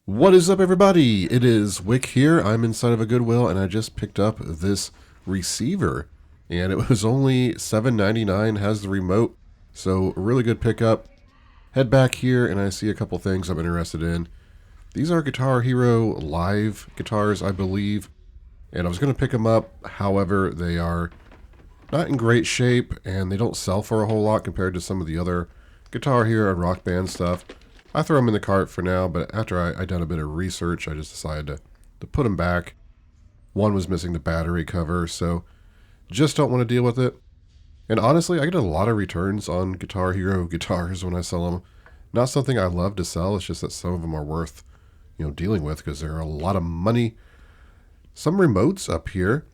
What is up, everybody? It is Wick here. I'm inside of a Goodwill, and I just picked up this receiver, and it was only $7.99. Has the remote, so a really good pickup. Head back here, and I see a couple things I'm interested in. These are Guitar Hero live guitars, I believe, and I was going to pick them up. However, they are not in great shape, and they don't sell for a whole lot compared to some of the other Guitar Hero and Rock Band stuff. I throw them in the cart for now, but after I done a bit of research, I just decided to put them back. One was missing the battery cover, so just don't want to deal with it. And honestly, I get a lot of returns on Guitar Hero guitars when I sell them. Not something I love to sell, it's just that some of them are worth, dealing with because they're a lot of money. Some remotes up here.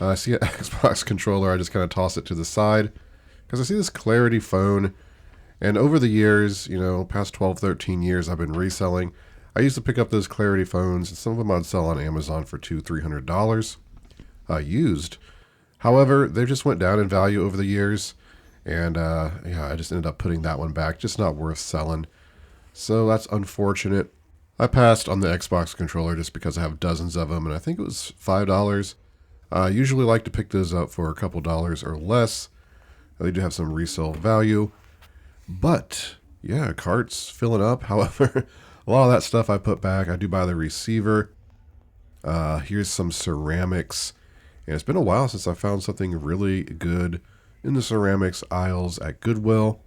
I see an Xbox controller, I just kind of toss it to the side because I see this Clarity phone. And over the years, past 12, 13 years, I've been reselling. I used to pick up those Clarity phones, and some of them I'd sell on Amazon for $200, $300 used. However, they just went down in value over the years, and I just ended up putting that one back. Just not worth selling. So that's unfortunate. I passed on the Xbox controller just because I have dozens of them, and I think it was $5. I usually like to pick those up for a couple dollars or less. They do have some resale value. But, yeah, cart's filling up. However, a lot of that stuff I put back. I do buy the receiver. Here's some ceramics. And it's been a while since I found something really good in the ceramics aisles at Goodwill.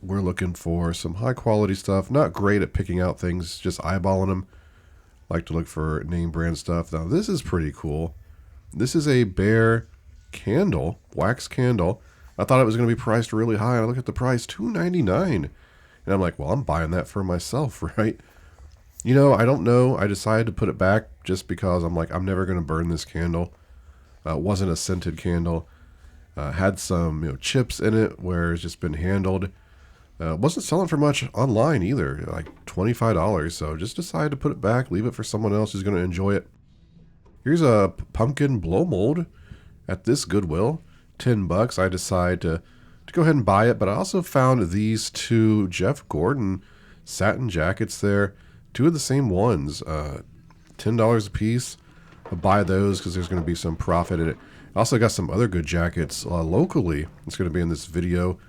We're looking for some high quality stuff. Not great at picking out things, just eyeballing them. Like to look for name brand stuff. Now, this is pretty cool. This is a Bear candle, wax candle. I thought it was going to be priced really high. I look at the price, $2.99. And I'm like, well, I'm buying that for myself, right? I don't know. I decided to put it back just because I'm like, I'm never going to burn this candle. It wasn't a scented candle. Had some chips in it where it's just been handled. Wasn't selling for much online either, like $25. So just decided to put it back, leave it for someone else who's going to enjoy it. Here's a pumpkin blow mold at this Goodwill. $10. I decide to go ahead and buy it, but I also found these two Jeff Gordon satin jackets there, two of the same ones, $10 a piece. I'll buy those because there's going to be some profit in it. I also got some other good jackets locally. It's going to be in this video,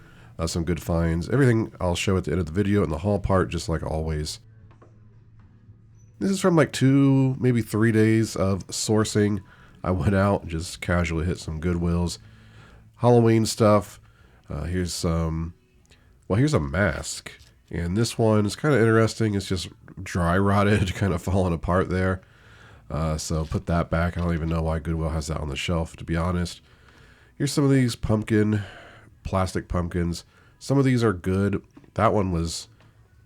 some good finds. Everything I'll show at the end of the video in the haul part, just like always. This is from like 2, maybe 3 days of sourcing. I went out, just casually hit some Goodwills. Halloween stuff. Here's a mask. And this one is kind of interesting. It's just dry rotted, kind of falling apart there. So put that back. I don't even know why Goodwill has that on the shelf, to be honest. Here's some of these plastic pumpkins. Some of these are good. That one was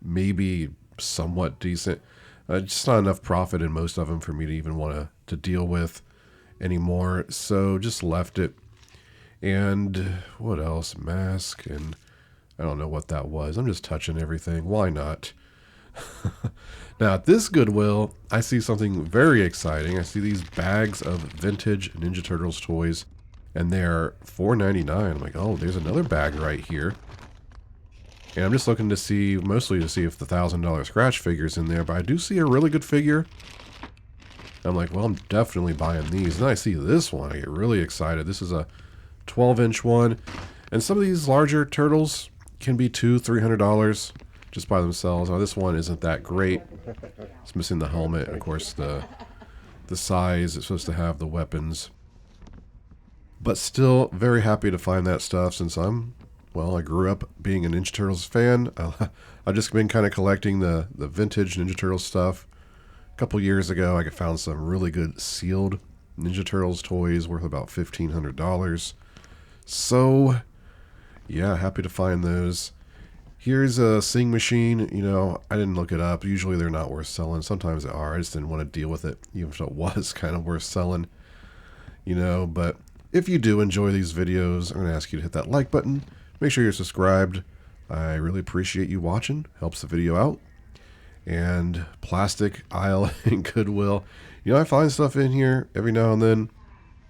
maybe somewhat decent. Just not enough profit in most of them for me to even want to deal with anymore. So just left it. And what else? Mask, and I don't know what that was. I'm just touching everything. Why not? Now, at this Goodwill, I see something very exciting. I see these bags of vintage Ninja Turtles toys, and they're $4.99. I'm like, oh, there's another bag right here. And I'm just looking to see, mostly to see if the $1,000 scratch figure's in there, but I do see a really good figure. I'm like, well, I'm definitely buying these. And I see this one. I get really excited. This is a 12-inch one, and some of these larger turtles can be $200, $300 just by themselves. Now this one isn't that great. It's missing the helmet, and of course the size it's supposed to have, the weapons. But still very happy to find that stuff since I grew up being a Ninja Turtles fan. I've just been kind of collecting the vintage Ninja Turtles stuff. A couple years ago, I found some really good sealed Ninja Turtles toys worth about $1,500. So, yeah, happy to find those. Here's a Sing machine. I didn't look it up. Usually they're not worth selling. Sometimes they are. I just didn't want to deal with it, even if it was kind of worth selling. But if you do enjoy these videos, I'm going to ask you to hit that like button. Make sure you're subscribed. I really appreciate you watching. Helps the video out. And plastic aisle in Goodwill. I find stuff in here every now and then.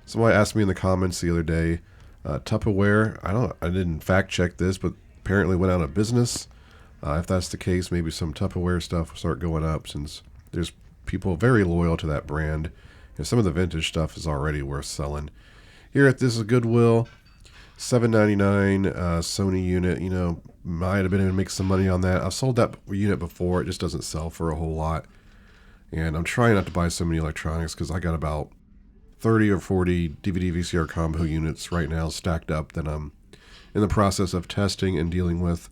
Somebody asked me in the comments the other day, Tupperware, I didn't fact check this, but apparently went out of business. If that's the case, maybe some Tupperware stuff will start going up since there's people very loyal to that brand. And some of the vintage stuff is already worth selling. Here at this is Goodwill, $7.99 Sony unit. You know, might have been able to make some money on that. I've sold that unit before. It just doesn't sell for a whole lot. And I'm trying not to buy so many electronics because I got about 30 or 40 DVD VCR combo units right now stacked up that I'm in the process of testing and dealing with.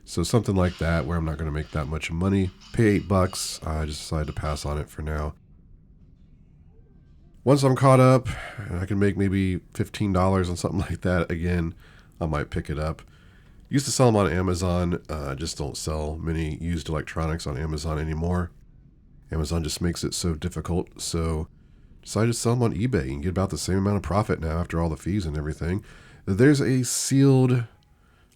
So something like that where I'm not going to make that much money. Pay $8. I just decided to pass on it for now. Once I'm caught up and I can make maybe $15 on something like that again, I might pick it up. Used to sell them on Amazon. I just don't sell many used electronics on Amazon anymore. Amazon just makes it so difficult. So decided to sell them on eBay and get about the same amount of profit now after all the fees and everything. There's a sealed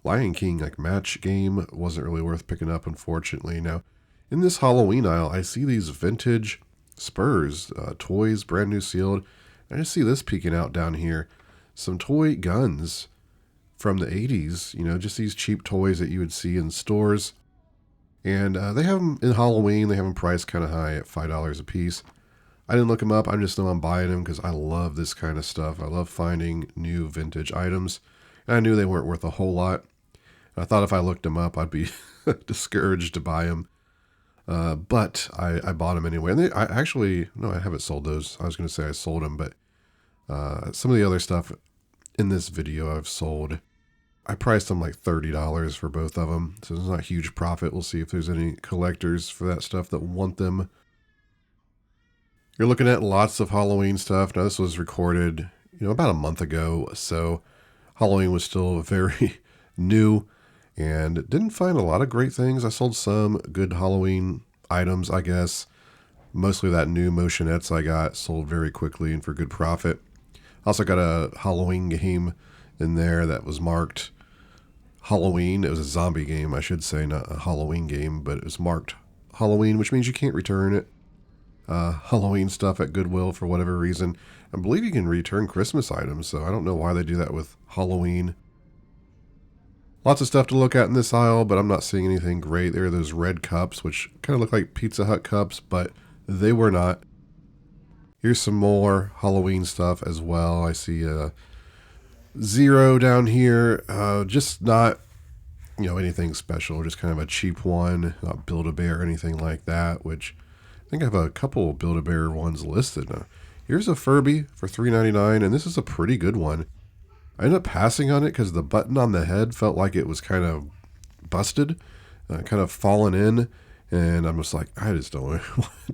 Lion King match game. Wasn't really worth picking up, unfortunately. Now, in this Halloween aisle, I see these vintage Spurs toys, brand new sealed. I just see this peeking out down here. Some toy guns from the 80s. You know, just these cheap toys that you would see in stores. And they have them in Halloween. They have them priced kind of high at $5 a piece. I didn't look them up. I just know I'm buying them because I love this kind of stuff. I love finding new vintage items. And I knew they weren't worth a whole lot. I thought if I looked them up, I'd be discouraged to buy them. But I bought them anyway. And I haven't sold those. I was going to say I sold them, but some of the other stuff in this video I've sold. I priced them like $30 for both of them. So it's not a huge profit. We'll see if there's any collectors for that stuff that want them. You're looking at lots of Halloween stuff. Now this was recorded, about a month ago. So Halloween was still very new and didn't find a lot of great things. I sold some good Halloween items, I guess. Mostly that new motionettes I got sold very quickly and for good profit. Also got a Halloween game in there that was marked Halloween. It was a zombie game, I should say, not a Halloween game, but it was marked Halloween, which means you can't return it. Halloween stuff at Goodwill for whatever reason. I believe you can return Christmas items, so I don't know why they do that with Halloween. Lots of stuff to look at in this aisle, but I'm not seeing anything great. There are those red cups, which kind of look like Pizza Hut cups, but they were not. Here's some more Halloween stuff as well. I see a Zero down here. Just not, anything special. Just kind of a cheap one. Not Build-A-Bear or anything like that, which I think I have a couple Build-A-Bear ones listed. Here's a Furby for $3.99, and this is a pretty good one. I ended up passing on it because the button on the head felt like it was kind of busted, kind of fallen in, and I'm just like, I just don't want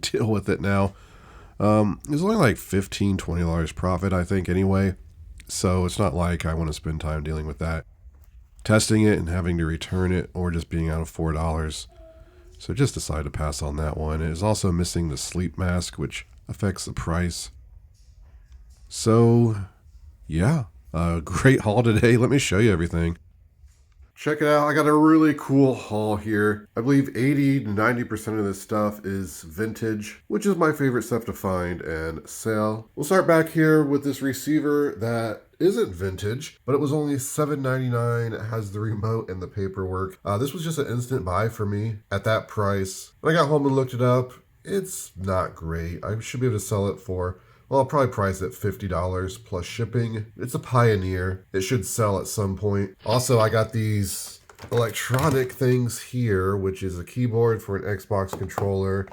to deal with it now. It was only like $15, $20 profit, I think, anyway. So it's not like I want to spend time dealing with that. Testing it and having to return it or just being out of $4. So just decided to pass on that one. It is also missing the sleep mask, which affects the price. So, yeah. Great haul today. Let me show you everything. Check it out. I got a really cool haul here. I believe 80 to 90% of this stuff is vintage, which is my favorite stuff to find and sell. We'll start back here with this receiver that isn't vintage, but it was only $7.99. It has the remote and the paperwork. This was just an instant buy for me at that price. When I got home and looked it up, it's not great. I should be able to sell it for, well, I'll probably price it $50 plus shipping. It's a Pioneer. It should sell at some point. Also, I got these electronic things here, which is a keyboard for an Xbox controller.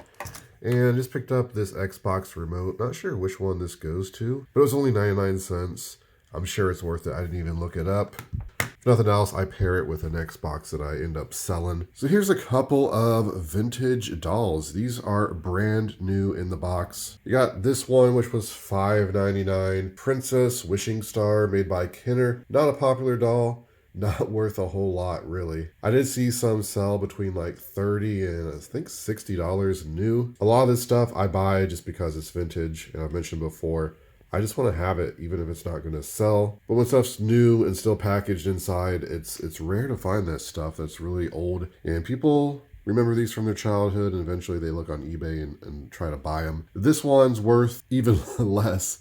And just picked up this Xbox remote. Not sure which one this goes to, but it was only 99 cents. I'm sure it's worth it. I didn't even look it up. If nothing else, I pair it with an Xbox that I end up selling. So here's a couple of vintage dolls. These are brand new in the box. You got this one, which was $5.99. Princess Wishing Star, made by Kenner. Not a popular doll. Not worth a whole lot, really. I did see some sell between like $30 and I think $60 new. A lot of this stuff I buy just because it's vintage, and I've mentioned before, I just want to have it, even if it's not going to sell. But when stuff's new and still packaged inside, it's rare to find that stuff that's really old. And people remember these from their childhood, and eventually they look on eBay and try to buy them. This one's worth even less.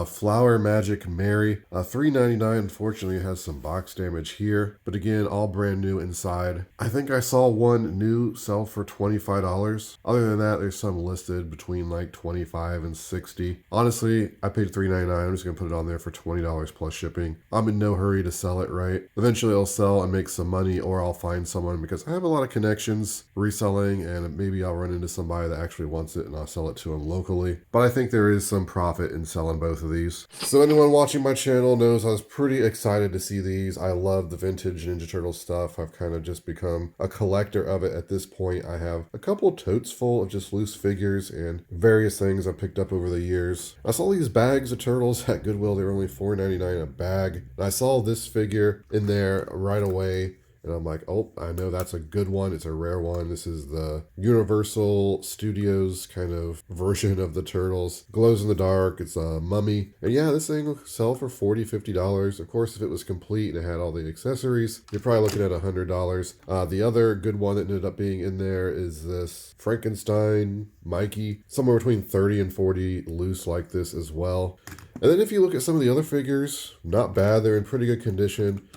Flower Magic Mary, $3.99. Unfortunately, it has some box damage here, but again, all brand new inside. I think I saw one new sell for $25. Other than that, there's some listed between like $25 and $60. Honestly, I paid $3.99. I'm just gonna put it on there for $20 plus shipping. I'm in no hurry to sell it, right? Eventually, I'll sell and make some money, or I'll find someone because I have a lot of connections reselling, and maybe I'll run into somebody that actually wants it and I'll sell it to them locally. But I think there is some profit in selling both of these. So anyone watching my channel knows I was pretty excited to see these. I love the vintage Ninja Turtle stuff. I've kind of just become a collector of it at this point. I have a couple totes full of just loose figures and various things I've picked up over the years. I saw these bags of turtles at Goodwill. They were only $4.99 a bag. And I saw this figure in there right away. And I'm like, oh, I know that's a good one. It's a rare one. This is the Universal Studios kind of version of the Turtles. Glows in the dark. It's a mummy. And yeah, this thing will sell for $40, $50. Of course, if it was complete and it had all the accessories, you're probably looking at $100. The other good one that ended up being in there is this Frankenstein Mikey. Somewhere between 30 and 40 loose like this as well. And then if you look at some of the other figures, not bad. They're in pretty good condition.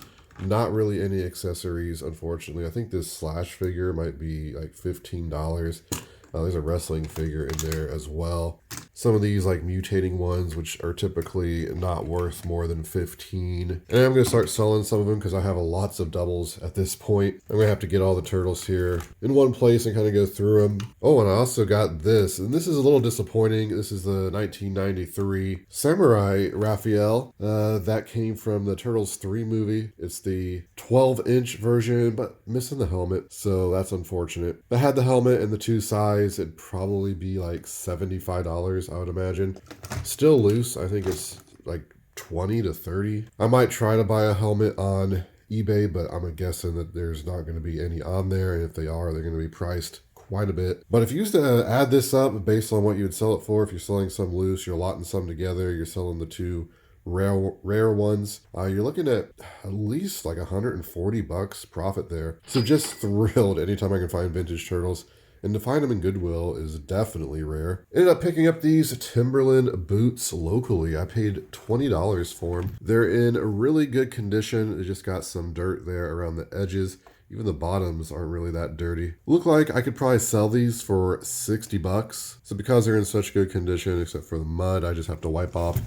Not really any accessories, unfortunately. I think this Slash figure might be like $15. There's a wrestling figure in there as well. Some of these like mutating ones, which are typically not worth more than $15. And I'm going to start selling some of them because I have lots of doubles at this point. I'm going to have to get all the turtles here in one place and kind of go through them. Oh, and I also got this, and this is a little disappointing. This is the 1993 Samurai Raphael. That came from the Turtles 3 movie. It's the 12-inch version, but missing the helmet, so that's unfortunate. If I had the helmet and the two sides, it'd probably be like $75, I would imagine. Still loose. I think it's like 20 to 30. I might try to buy a helmet on eBay, but I'm guessing that there's not going to be any on there, and if they are, they're going to be priced quite a bit. But if you used to add this up based on what you would sell it for, if you're selling some loose, you're lotting some together, you're selling the two rare ones, you're looking at least like $140 profit there. So just thrilled anytime I can find vintage turtles. And to find them in Goodwill is definitely rare. Ended up picking up these Timberland boots locally. I paid $20 for them. They're in a really good condition. They just got some dirt there around the edges. Even the bottoms aren't really that dirty. Look like I could probably sell these for $60. So because they're in such good condition, except for the mud, I just have to wipe off.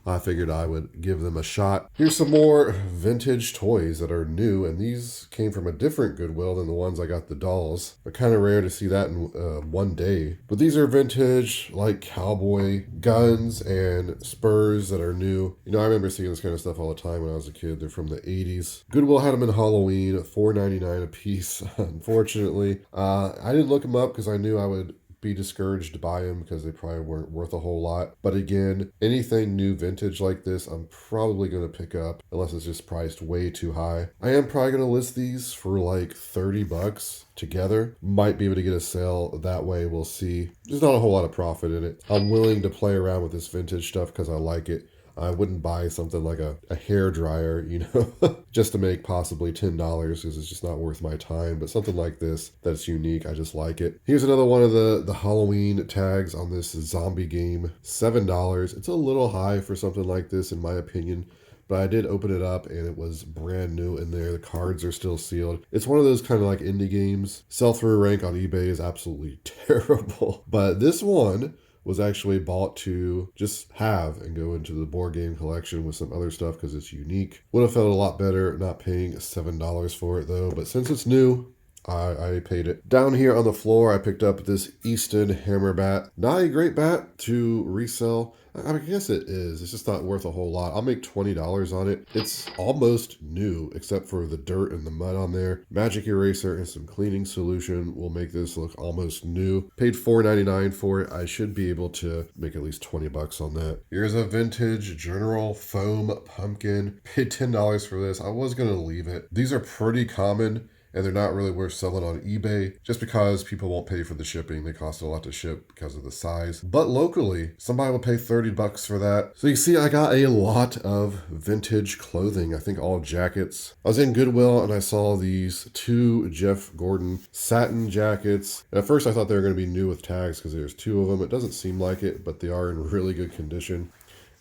I figured I would give them a shot. Here's some more vintage toys that are new, and these came from a different Goodwill than the ones I got the dolls. They're kind of rare to see that in one day. But these are vintage, like cowboy guns and spurs that are new. You know, I remember seeing this kind of stuff all the time when I was a kid. They're from the 80s. Goodwill had them in Halloween, $4.99 a piece, unfortunately. I didn't look them up because I knew I would be discouraged to buy them because they probably weren't worth a whole lot. But again, anything new vintage like this, I'm probably going to pick up unless it's just priced way too high. I am probably going to list these for like $30 together. Might be able to get a sale that way. We'll see. There's not a whole lot of profit in it. I'm willing to play around with this vintage stuff because I like it. I wouldn't buy something like a hair dryer, you know, just to make possibly $10 because it's just not worth my time. But something like this that's unique, I just like it. Here's another one of the Halloween tags on this zombie game, $7. It's a little high for something like this, in my opinion. But I did open it up and it was brand new in there. The cards are still sealed. It's one of those kind of like indie games. Sell-through rank on eBay is absolutely terrible. But this one was actually bought to just have and go into the board game collection with some other stuff because it's unique. Would have felt a lot better not paying $7 for it though, but since it's new, I paid it. Down here on the floor, I picked up this Easton hammer bat. Not a great bat to resell. I guess it is. It's just not worth a whole lot. I'll make $20 on it. It's almost new, except for the dirt and the mud on there. Magic eraser and some cleaning solution will make this look almost new. Paid $4.99 for it. I should be able to make at least $20 on that. Here's a vintage General Foam pumpkin. Paid $10 for this. I was going to leave it. These are pretty common, and they're not really worth selling on eBay just because people won't pay for the shipping. They cost a lot to ship because of the size. But locally, somebody will pay $30 for that. So you see, I got a lot of vintage clothing. I think all jackets. I was in Goodwill and I saw these two Jeff Gordon satin jackets. And at first I thought they were going to be new with tags because there's two of them. It doesn't seem like it, but they are in really good condition.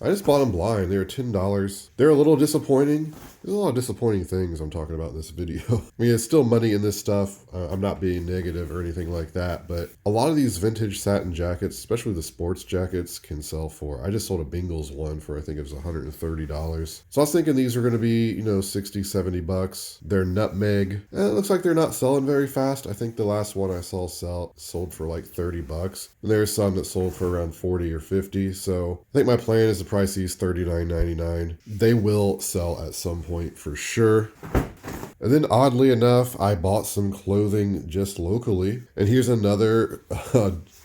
I just bought them blind. They were $10. They're a little disappointing. There's a lot of disappointing things I'm talking about in this video. I mean, it's still money in this stuff. I'm not being negative or anything like that, but a lot of these vintage satin jackets, especially the sports jackets, can sell for. I just sold a Bengals one for, I think it was $130. So I was thinking these are going to be, you know, 60, 70 bucks. They're nutmeg. And it looks like they're not selling very fast. I think the last one I saw sold for like 30 bucks. And there's some that sold for around 40 or 50. So I think my plan is to price these $39.99. They will sell at some point for sure. And then oddly enough, I bought some clothing just locally. And here's another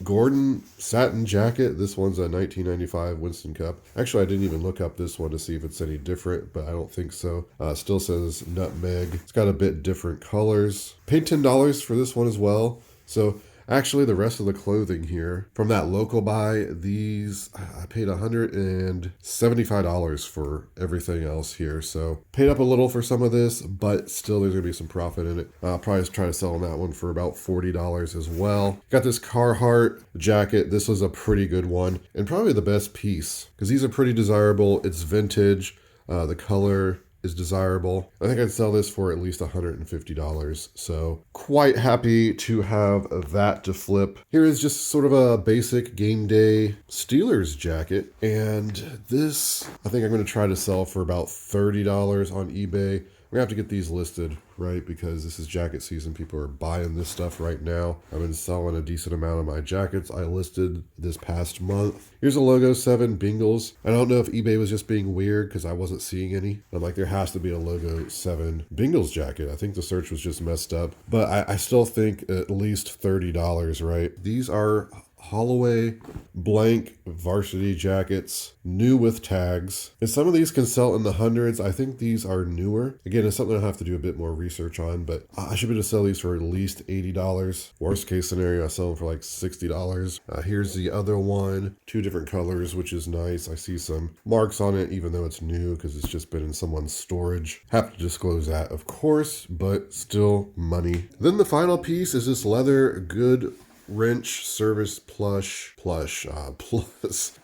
Gordon satin jacket. This one's a 1995 Winston Cup. Actually, I didn't even look up this one to see if it's any different, but I don't think so. Still says nutmeg. It's got a bit different colors. Paid $10 for this one as well. So actually, the rest of the clothing here from that local buy, these, I paid $175 for everything else here. So paid up a little for some of this, but still there's going to be some profit in it. I'll probably just try to sell on that one for about $40 as well. Got this Carhartt jacket. This was a pretty good one and probably the best piece because these are pretty desirable. It's vintage. The color is desirable. I think I'd sell this for at least $150. So quite happy to have that to flip. Here is just sort of a basic game day Steelers jacket. And this, I think I'm going to try to sell for about $30 on eBay. We're going to have to get these listed, right? Because this is jacket season. People are buying this stuff right now. I've been selling a decent amount of my jackets I listed this past month. Here's a Logo 7 Bengals. I don't know if eBay was just being weird because I wasn't seeing any. I'm like, there has to be a Logo 7 Bengals jacket. I think the search was just messed up. But I still think at least $30, right? These are Holloway blank varsity jackets, new with tags. And some of these can sell in the hundreds. I think these are newer. Again, it's something I'll have to do a bit more research on, but I should be able to sell these for at least $80. Worst case scenario, I sell them for like $60. Here's the other one, 2 different colors, which is nice. I see some marks on it, even though it's new because it's just been in someone's storage. Have to disclose that, of course, but still money. Then the final piece is this leather good wrench service plus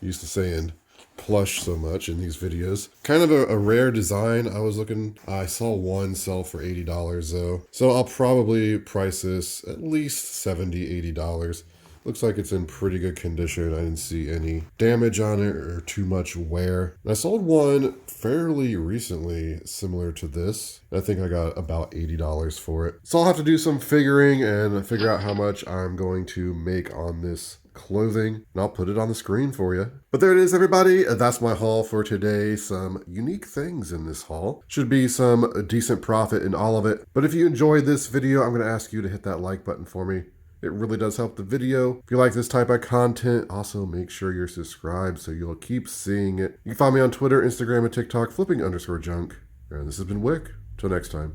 used to saying plush so much in these videos. Kind of a rare design. I saw one sell for $80 though, so I'll probably price this at least $70, $80. Looks like it's in pretty good condition. I didn't see any damage on it or too much wear. And I sold one fairly recently similar to this. I think I got about $80 for it. So I'll have to do some figuring and figure out how much I'm going to make on this clothing, and I'll put it on the screen for you. But there it is, everybody. That's my haul for today. Some unique things in this haul. Should be some decent profit in all of it. But if you enjoyed this video, I'm going to ask you to hit that like button for me. It really does help the video. If you like this type of content, also make sure you're subscribed so you'll keep seeing it. You can find me on Twitter, Instagram, and TikTok, flipping_junk. And this has been Wick. Till next time.